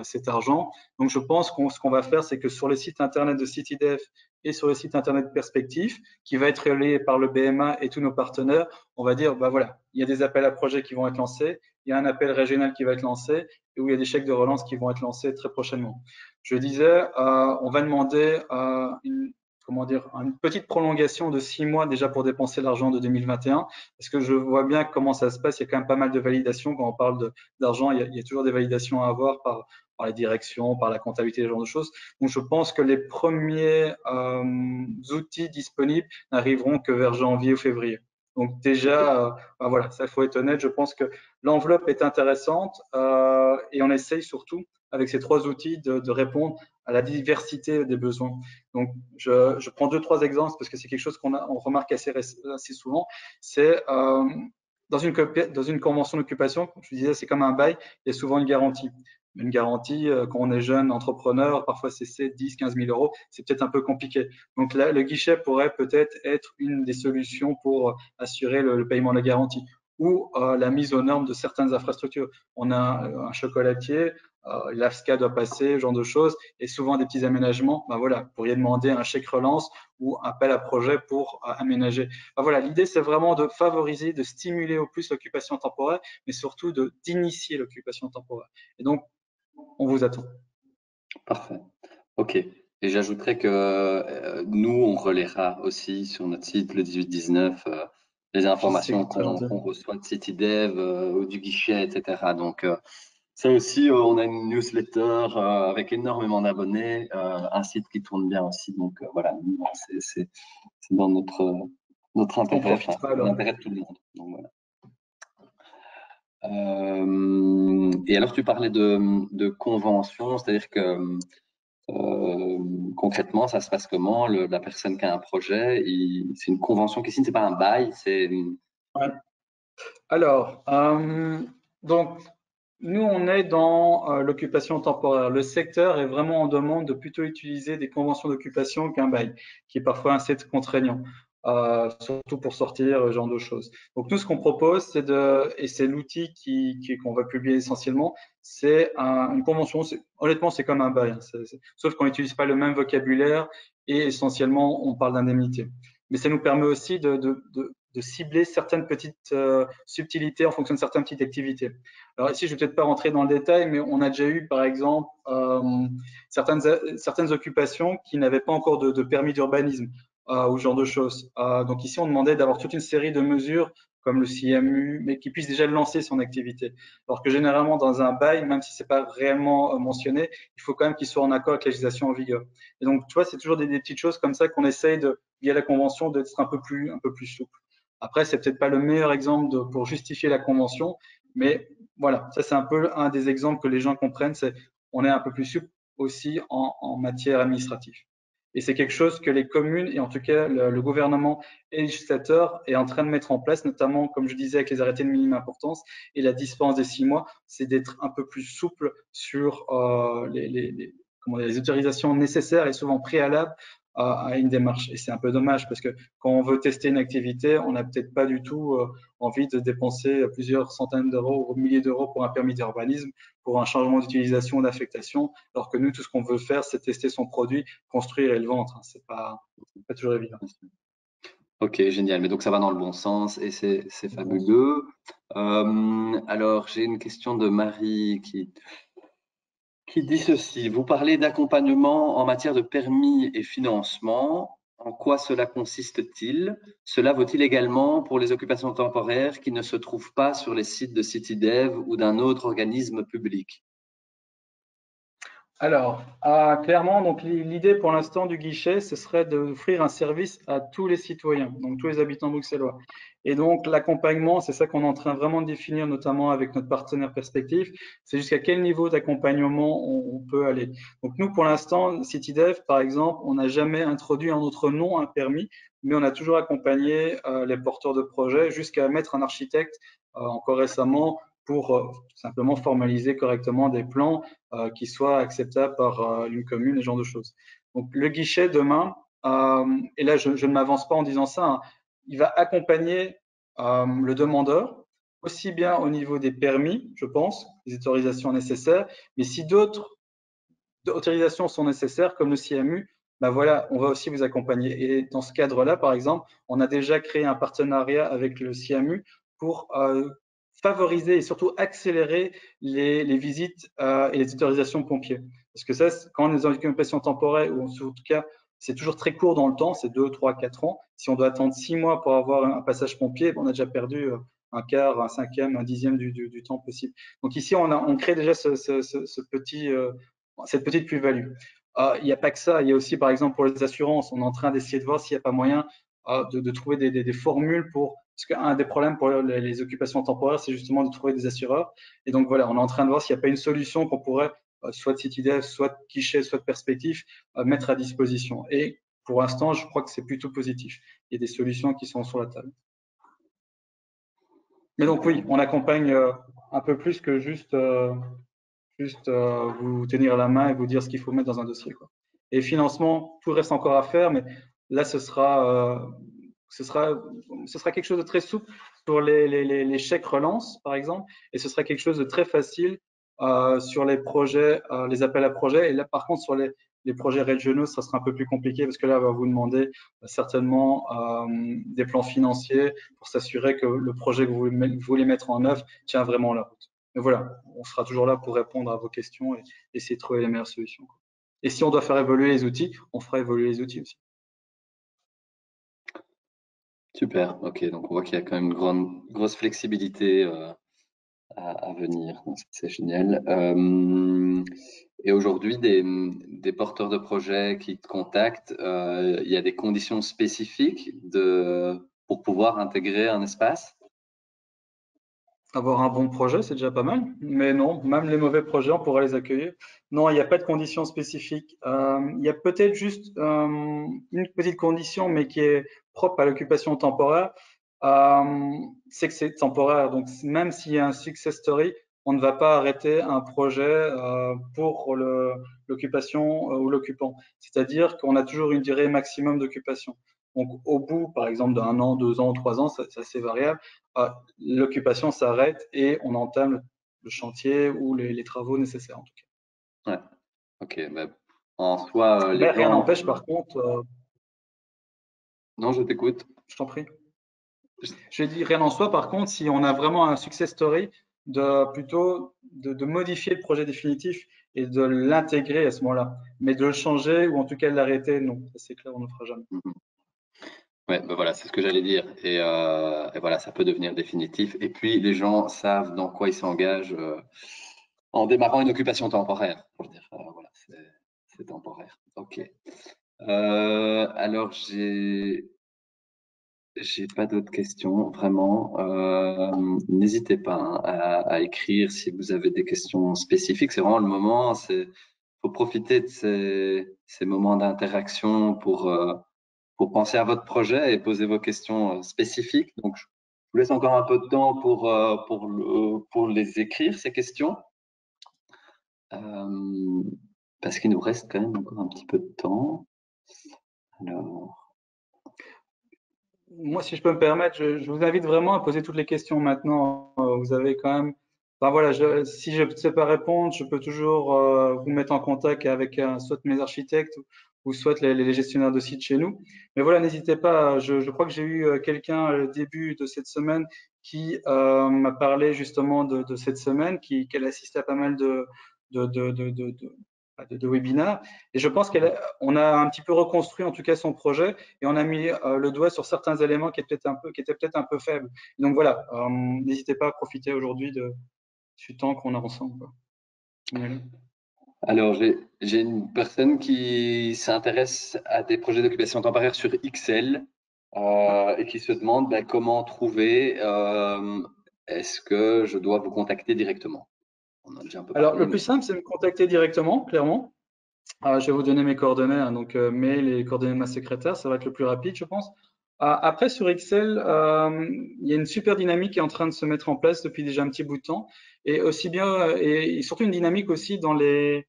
cet argent. Donc, je pense ce qu'on va faire, c'est que sur le site internet de CityDev et sur le site internet Perspective, qui va être relayé par le BMA et tous nos partenaires, on va dire, bah voilà, il y a des appels à projets qui vont être lancés, il y a un appel régional qui va être lancé et où il y a des chèques de relance qui vont être lancés très prochainement. Je disais, on va demander comment dire, une petite prolongation de 6 mois déjà pour dépenser l'argent de 2021 parce que je vois bien comment ça se passe. Il y a quand même pas mal de validations. Quand on parle d'argent, il y a toujours des validations à avoir par les directions, par la comptabilité, ce genre de choses. Donc, je pense que les premiers outils disponibles n'arriveront que vers janvier ou février. Donc déjà, ben voilà, ça il faut être honnête. Je pense que l'enveloppe est intéressante et on essaye surtout avec ces trois outils de répondre à la diversité des besoins. Donc je prends deux trois exemples parce que c'est quelque chose on remarque assez souvent c'est dans une convention d'occupation, comme je disais, c'est comme un bail, il y a souvent une garantie. Une garantie, quand on est jeune entrepreneur, parfois c'est 7, 10, 15 000 euros, c'est peut-être un peu compliqué. Donc là, le guichet pourrait peut-être être une des solutions pour assurer le paiement de la garantie ou la mise aux normes de certaines infrastructures. On a un chocolatier, l'AFSCA doit passer, ce genre de choses, et souvent des petits aménagements. Ben voilà, vous pourriez demander un chèque relance ou un appel à projet pour aménager. Ben voilà, l'idée c'est vraiment de favoriser, de stimuler au plus l'occupation temporaire, mais surtout d'initier l'occupation temporaire. Et donc, on vous attend. Parfait. OK. Et j'ajouterais que nous, on relaiera aussi sur notre site le 18-19 les C'est informations très gentil. qu'on reçoit de CityDev ou du guichet, etc. Donc, ça aussi, on a une newsletter avec énormément d'abonnés, un site qui tourne bien aussi. Donc, voilà, c'est dans notre On intérêt, enfin, profitera c'est dans alors. l'intérêt de tout le monde. Donc, voilà. Et alors, tu parlais de convention, c'est-à-dire que concrètement, ça se passe comment? La personne qui a un projet, c'est une convention qui signe, c'est pas un bail, c'est Ouais. Alors, donc, nous, on est dans l'occupation temporaire. Le secteur est vraiment en demande de plutôt utiliser des conventions d'occupation qu'un bail, qui est parfois assez contraignant, surtout pour sortir, ce genre de choses. Donc, nous, ce qu'on propose, et c'est l'outil qu'on va publier essentiellement, c'est une convention. Honnêtement, c'est comme un bail, hein. Sauf qu'on n'utilise pas le même vocabulaire et essentiellement, on parle d'indemnité. Mais ça nous permet aussi de cibler certaines petites subtilités en fonction de certaines petites activités. Alors ici, je ne vais peut-être pas rentrer dans le détail, mais on a déjà eu, par exemple, certaines occupations qui n'avaient pas encore de permis d'urbanisme ou ce genre de choses. Donc ici, on demandait d'avoir toute une série de mesures comme le CMU, mais qui puissent déjà lancer son activité. Alors que généralement, dans un bail, même si c'est pas réellement mentionné, il faut quand même qu'il soit en accord avec la législation en vigueur. Et donc, tu vois, c'est toujours des petites choses comme ça qu'on essaye via la convention, d'être un peu plus souple. Après, c'est peut-être pas le meilleur exemple pour justifier la convention, mais voilà, ça c'est un peu un des exemples que les gens comprennent, c'est on est un peu plus souple aussi en matière administrative. Et c'est quelque chose que les communes et en tout cas le gouvernement et les législateurs est en train de mettre en place, notamment comme je disais avec les arrêtés de minime importance et la dispense des 6 mois, c'est d'être un peu plus souple sur les autorisations nécessaires et souvent préalables à une démarche. Et c'est un peu dommage parce que quand on veut tester une activité, on n'a peut-être pas du tout envie de dépenser plusieurs centaines d'euros ou milliers d'euros pour un permis d'urbanisme, pour un changement d'utilisation, d'affectation, alors que nous, tout ce qu'on veut faire, c'est tester son produit, construire et le vendre. C'est pas toujours évident. OK, génial. Mais donc ça va dans le bon sens et c'est fabuleux. Alors j'ai une question de Marie qui qui dit ceci. Vous parlez d'accompagnement en matière de permis et financement. En quoi cela consiste-t-il? Cela vaut-il également pour les occupations temporaires qui ne se trouvent pas sur les sites de CityDev ou d'un autre organisme public? Alors, clairement, donc l'idée pour l'instant du guichet, ce serait d'offrir un service à tous les citoyens, donc tous les habitants bruxellois. Et donc, l'accompagnement, c'est ça qu'on est en train vraiment de définir, notamment avec notre partenaire Perspective, c'est jusqu'à quel niveau d'accompagnement on peut aller. Donc, nous, pour l'instant, CityDev, par exemple, on n'a jamais introduit en notre nom un permis, mais on a toujours accompagné les porteurs de projets jusqu'à mettre un architecte, encore récemment, pour simplement formaliser correctement des plans qui soit acceptable par une commune, et ce genre de choses. Donc le guichet demain, et là je ne m'avance pas en disant ça, hein, il va accompagner le demandeur, aussi bien au niveau des permis, je pense, des autorisations nécessaires, mais si d'autres autorisations sont nécessaires, comme le CMU, ben voilà, on va aussi vous accompagner. Et dans ce cadre-là, par exemple, on a déjà créé un partenariat avec le CMU pour favoriser et surtout accélérer les visites et les autorisations pompiers. Parce que ça, quand on est dans une occupation temporaire, ou en tout cas, c'est toujours très court dans le temps, c'est 2, 3, 4 ans. Si on doit attendre 6 mois pour avoir un passage pompier, on a déjà perdu un quart, un cinquième, un dixième du temps possible. Donc ici, on crée déjà ce petit, cette petite plus-value. Il n'y a pas que ça, il y a aussi par exemple pour les assurances, on est en train d'essayer de voir s'il n'y a pas moyen de trouver des formules pour, parce qu'un des problèmes pour les occupations temporaires, c'est justement de trouver des assureurs. Et donc voilà, on est en train de voir s'il n'y a pas une solution qu'on pourrait, soit de CityDev, soit de Guichet, soit de Perspective, mettre à disposition. Et pour l'instant, je crois que c'est plutôt positif. Il y a des solutions qui sont sur la table. Mais donc oui, on accompagne un peu plus que juste vous tenir la main et vous dire ce qu'il faut mettre dans un dossier, quoi. Et financement, tout reste encore à faire, mais là, ce sera quelque chose de très souple sur les chèques relance, par exemple, et ce sera quelque chose de très facile sur les projets, les appels à projets. Et là, par contre, sur les projets régionaux, ça sera un peu plus compliqué parce que là, on va vous demander certainement des plans financiers pour s'assurer que le projet que vous voulez mettre en œuvre tient vraiment la route. Mais voilà, on sera toujours là pour répondre à vos questions et essayer de trouver les meilleures solutions. Et si on doit faire évoluer les outils, on fera évoluer les outils aussi. Super, ok. Donc on voit qu'il y a quand même une grosse flexibilité à venir. C'est génial. Et aujourd'hui, des porteurs de projets qui te contactent, il y a des conditions spécifiques pour pouvoir intégrer un espace? Avoir un bon projet, c'est déjà pas mal. Mais non, même les mauvais projets, on pourra les accueillir. Non, il n'y a pas de conditions spécifiques. Il y a peut-être juste une petite condition, mais qui est propre à l'occupation temporaire. C'est que c'est temporaire. Donc, même s'il y a un success story, on ne va pas arrêter un projet pour l'occupation ou l'occupant. C'est-à-dire qu'on a toujours une durée maximum d'occupation. Donc, au bout, par exemple, d'un an, 2 ans, 3 ans, c'est assez variable, l'occupation s'arrête et on entame le chantier ou les travaux nécessaires en tout cas. Ouais, ok. Bah, en soi, les Mais rien plans. n'empêche par contre, Non, je t'écoute. je t'en prie. J'ai dit rien en soi par contre, si on a vraiment un success story, de modifier le projet définitif et de l'intégrer à ce moment-là. Mais de le changer ou en tout cas de l'arrêter, non, ça c'est clair, on ne le fera jamais. Mhm. Ouais, bah voilà, c'est ce que j'allais dire. Et voilà, ça peut devenir définitif. Et puis, les gens savent dans quoi ils s'engagent en démarrant une occupation temporaire. Je veux dire, voilà, c'est temporaire. Ok. Alors, j'ai pas d'autres questions, vraiment. N'hésitez pas hein, à écrire si vous avez des questions spécifiques. C'est vraiment le moment. Faut profiter de ces moments d'interaction pour penser à votre projet et poser vos questions spécifiques. Donc, je vous laisse encore un peu de temps pour les écrire, ces questions. Parce qu'il nous reste quand même encore un petit peu de temps. Alors. Moi, si je peux me permettre, je vous invite vraiment à poser toutes les questions maintenant. Vous avez quand même, enfin voilà, si je ne sais pas répondre, je peux toujours vous mettre en contact avec soit mes architectes ou soit les gestionnaires de sites chez nous. Mais voilà, n'hésitez pas. Je crois que j'ai eu quelqu'un au début de cette semaine qui m'a parlé justement de cette semaine, qu'elle assiste à pas mal de webinaire. Et je pense qu'on a un petit peu reconstruit en tout cas son projet et on a mis le doigt sur certains éléments qui étaient peut-être un peu faibles. Donc voilà, n'hésitez pas à profiter aujourd'hui du temps qu'on a ensemble, quoi. Alors, j'ai une personne qui s'intéresse à des projets d'occupation temporaire sur XL et qui se demande comment trouver. Est-ce que je dois vous contacter directement? On en a déjà un peu Alors, parlé. le plus simple, c'est de me contacter directement, clairement. Je vais vous donner mes coordonnées, hein, donc mail et les coordonnées de ma secrétaire, ça va être le plus rapide, je pense. Après, sur Excel, il y a une super dynamique qui est en train de se mettre en place depuis déjà un petit bout de temps, et aussi bien, et surtout une dynamique aussi dans les,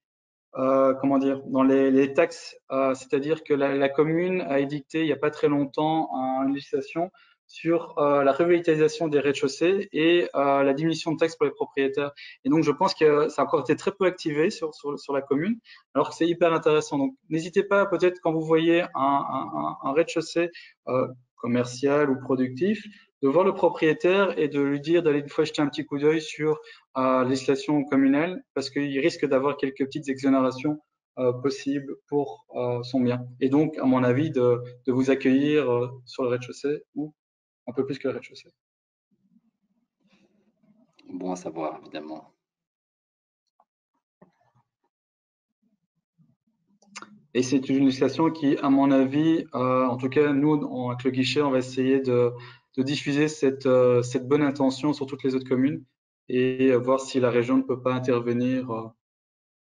comment dire, dans les taxes. C'est-à-dire que la commune a édicté il n'y a pas très longtemps une législation sur la revitalisation des rez-de-chaussée et la diminution de taxes pour les propriétaires. Et donc, je pense que ça a encore été très peu activé sur la commune, alors que c'est hyper intéressant. Donc, n'hésitez pas, peut-être quand vous voyez un rez-de-chaussée commercial ou productif, de voir le propriétaire et de lui dire d'aller une fois jeter un petit coup d'œil sur législation communale, parce qu'il risque d'avoir quelques petites exonérations possibles pour son bien. Et donc, à mon avis, de vous accueillir sur le rez-de-chaussée ou un peu plus que le rez-de-chaussée. Bon à savoir, évidemment. Et c'est une législation qui, à mon avis, en tout cas, nous, avec le guichet, on va essayer de diffuser cette bonne intention sur toutes les autres communes et voir si la région ne peut pas intervenir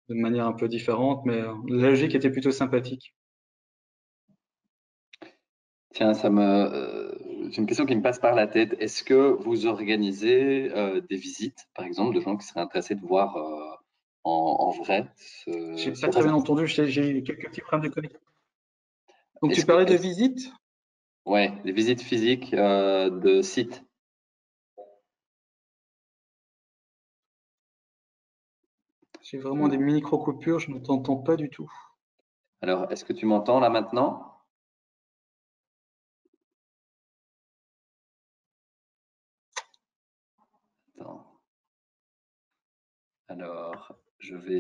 de manière un peu différente, mais la logique était plutôt sympathique. Tiens, j'ai une question qui me passe par la tête. Est-ce que vous organisez des visites, par exemple, de gens qui seraient intéressés de voir en vrai J'ai ce pas très bien réseau? entendu, j'ai eu quelques petits problèmes de connexion. Donc tu Est-ce que, parlais de visite? ouais, des visites physiques de sites. J'ai vraiment des micro-coupures, je ne t'entends pas du tout. Alors, est-ce que tu m'entends là maintenant? Attends. Alors, je vais.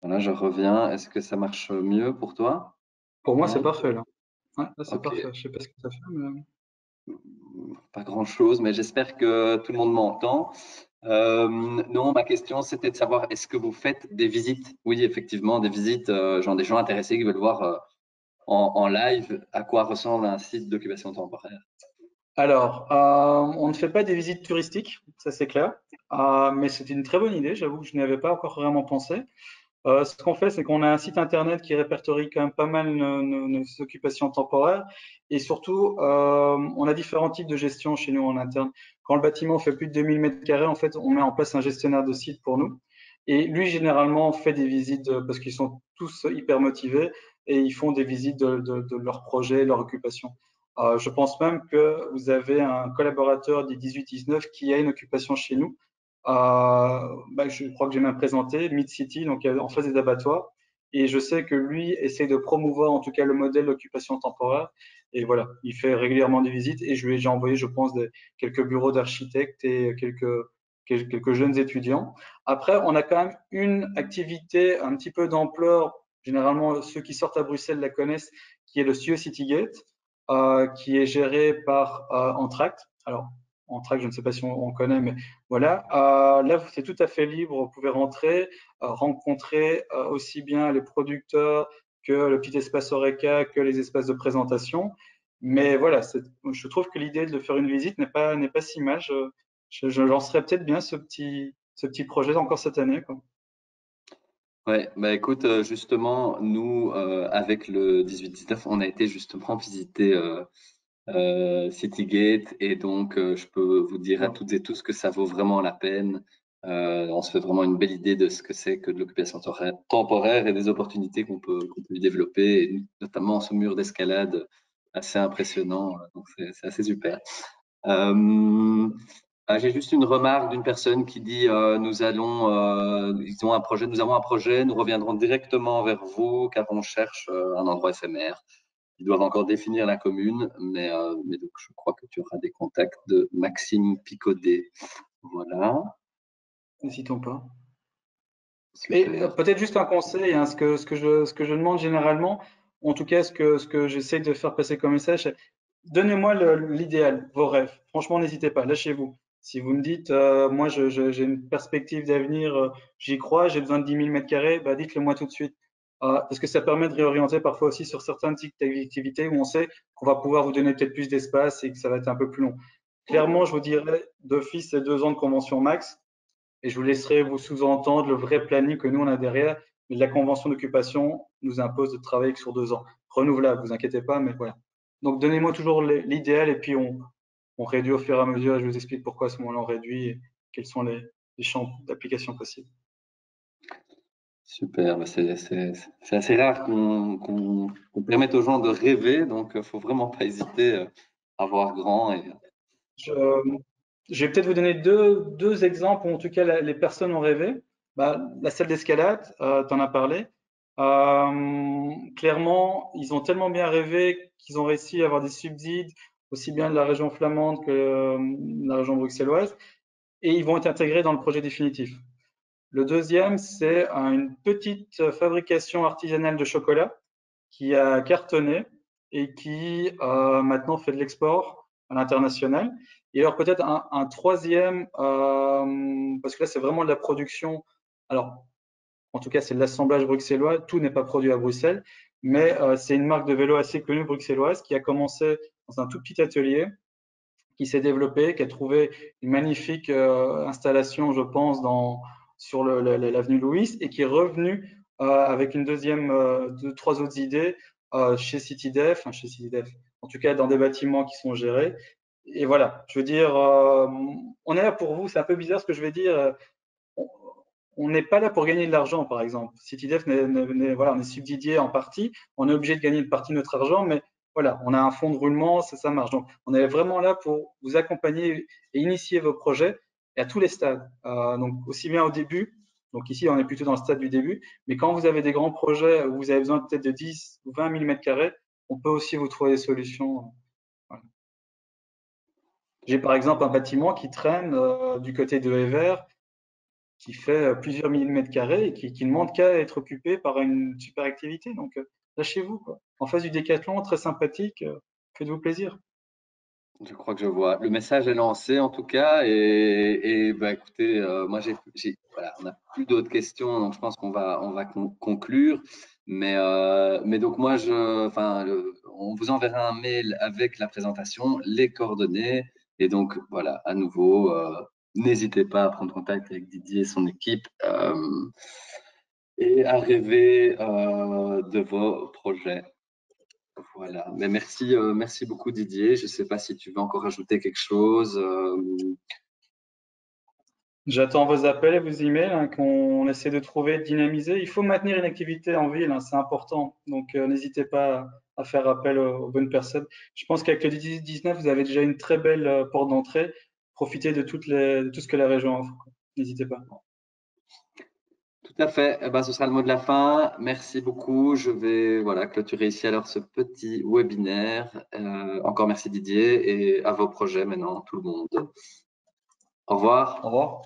Voilà, je reviens. Est-ce que ça marche mieux pour toi? Pour moi, c'est Non? parfait là. Ouais, là c'est Ok. parfait. Je sais pas ce que ça fait, mais Pas grand-chose, mais j'espère que tout le monde m'entend. Non, ma question, c'était de savoir, est-ce que vous faites des visites? Oui, effectivement, des visites, genre des gens intéressés qui veulent voir en live à quoi ressemble un site d'occupation temporaire. Alors, on ne fait pas des visites touristiques, ça c'est clair. Mais c'est une très bonne idée, j'avoue que je n'y avais pas encore vraiment pensé. Ce qu'on fait, c'est qu'on a un site internet qui répertorie quand même pas mal nos occupations temporaires. Et surtout, on a différents types de gestion chez nous en interne. Quand le bâtiment fait plus de 2000 mètres carrés, en fait, on met en place un gestionnaire de site pour nous. Et lui, généralement, fait des visites parce qu'ils sont tous hyper motivés et ils font des visites de leurs projets, leur occupation. Je pense même que vous avez un collaborateur du 18-19 qui a une occupation chez nous. Je crois que j'ai même présenté Mid City, donc en face des abattoirs. Et je sais que lui essaie de promouvoir en tout cas le modèle d'occupation temporaire. Et voilà, il fait régulièrement des visites et je lui ai déjà envoyé, je pense, quelques bureaux d'architectes et quelques jeunes étudiants. Après, on a quand même une activité un petit peu d'ampleur. Généralement, ceux qui sortent à Bruxelles la connaissent, qui est le CIE Citygate, qui est géré par Entract. Alors, Entract, je ne sais pas si on connaît, mais voilà. Là, c'est tout à fait libre. Vous pouvez rentrer, rencontrer aussi bien les producteurs que le petit espace Horeca, que les espaces de présentation. Mais voilà, je trouve que l'idée de faire une visite n'est pas si mal. Je lancerai peut-être bien ce petit projet encore cette année, quoi. Ouais, bah écoute, justement, nous, avec le 18-19, on a été justement visiter Citygate et donc je peux vous dire à Ouais. toutes et tous que ça vaut vraiment la peine. On se fait vraiment une belle idée de ce que c'est que de l'occupation temporaire et des opportunités qu'on peut y développer, et notamment ce mur d'escalade assez impressionnant. Donc c'est assez super. J'ai juste une remarque d'une personne qui dit nous avons un projet, nous reviendrons directement vers vous car on cherche un endroit éphémère. ils doivent encore définir la commune, mais donc je crois que tu auras des contacts de Maxime Picaudet. Voilà. N'hésitons pas. Et Super. peut-être juste un conseil, hein, ce que je demande généralement, en tout cas ce que j'essaie de faire passer comme message, c'est donnez-moi l'idéal, vos rêves. Franchement, n'hésitez pas, lâchez-vous. Si vous me dites, moi j'ai une perspective d'avenir, j'y crois, j'ai besoin de 10 000 mètres carrés, bah, dites-le moi tout de suite. Parce que ça permet de réorienter parfois aussi sur certains types d'activités où on sait qu'on va pouvoir vous donner peut-être plus d'espace et que ça va être un peu plus long. Clairement, je vous dirais d'office, c'est 2 ans de convention max. Et je vous laisserai vous sous-entendre le vrai planning que nous, on a derrière. Mais la convention d'occupation nous impose de travailler que sur 2 ans. Renouvelable, vous inquiétez pas, mais voilà. Donc, donnez-moi toujours l'idéal et puis on réduit au fur et à mesure. Et je vous explique pourquoi à ce moment-là on réduit et quels sont les champs d'application possibles. Super, bah, c'est assez rare qu'on permette aux gens de rêver, donc faut vraiment pas hésiter à voir grand. Je, je vais peut-être vous donner deux exemples où en tout cas les personnes ont rêvé. Bah, la salle d'escalade, tu en as parlé. Clairement, ils ont tellement bien rêvé qu'ils ont réussi à avoir des subsides, aussi bien de la région flamande que de la région bruxelloise, et ils vont être intégrés dans le projet définitif. Le deuxième, c'est une petite fabrication artisanale de chocolat qui a cartonné et qui maintenant fait de l'export à l'international. Et alors peut-être un troisième, parce que là c'est vraiment de la production. Alors en tout cas c'est de l'assemblage bruxellois. Tout n'est pas produit à Bruxelles, mais c'est une marque de vélo assez connue bruxelloise qui a commencé dans un tout petit atelier, qui s'est développé, qui a trouvé une magnifique installation, je pense, sur l'avenue Louis, et qui est revenu avec une deuxième, trois autres idées chez CityDef, enfin chez CityDef, en tout cas dans des bâtiments qui sont gérés. Et voilà, je veux dire, on est là pour vous. C'est un peu bizarre ce que je vais dire. On n'est pas là pour gagner de l'argent, par exemple. CityDev, voilà, on est subsidié en partie. On est obligé de gagner une partie de notre argent, mais voilà, on a un fonds de roulement, ça marche. Donc, on est vraiment là pour vous accompagner et initier vos projets et à tous les stades. Donc, aussi bien au début. Donc, ici, on est plutôt dans le stade du début. Mais quand vous avez des grands projets où vous avez besoin peut-être de 10 ou 20 000 mètres carrés, on peut aussi vous trouver des solutions. Voilà. J'ai par exemple un bâtiment qui traîne du côté de Ever, qui fait plusieurs milliers de mètres carrés et qui ne demande qu'à être occupé par une super activité. Donc, lâchez-vous, quoi. En face du décathlon, très sympathique, faites-vous plaisir. Je crois que je vois. Le message est lancé en tout cas. Et bah, écoutez, moi, voilà, on n'a plus d'autres questions, donc je pense qu'on va conclure. Mais donc moi, enfin, on vous enverra un mail avec la présentation, les coordonnées. Et donc voilà, à nouveau, n'hésitez pas à prendre contact avec Didier et son équipe et à rêver de vos projets. Voilà, mais merci beaucoup Didier. Je ne sais pas si tu veux encore ajouter quelque chose. J'attends vos appels et vos emails hein, qu'on essaie de trouver, de dynamiser. Il faut maintenir une activité en ville, hein, c'est important. Donc, n'hésitez pas à faire appel aux bonnes personnes. Je pense qu'avec le 19, vous avez déjà une très belle porte d'entrée. Profitez de tout ce que la région offre. N'hésitez pas. Tout à fait. Eh ben, ce sera le mot de la fin. Merci beaucoup. Je vais voilà, clôturer ici alors ce petit webinaire. Encore merci Didier et à vos projets maintenant, tout le monde. Au revoir. Au revoir.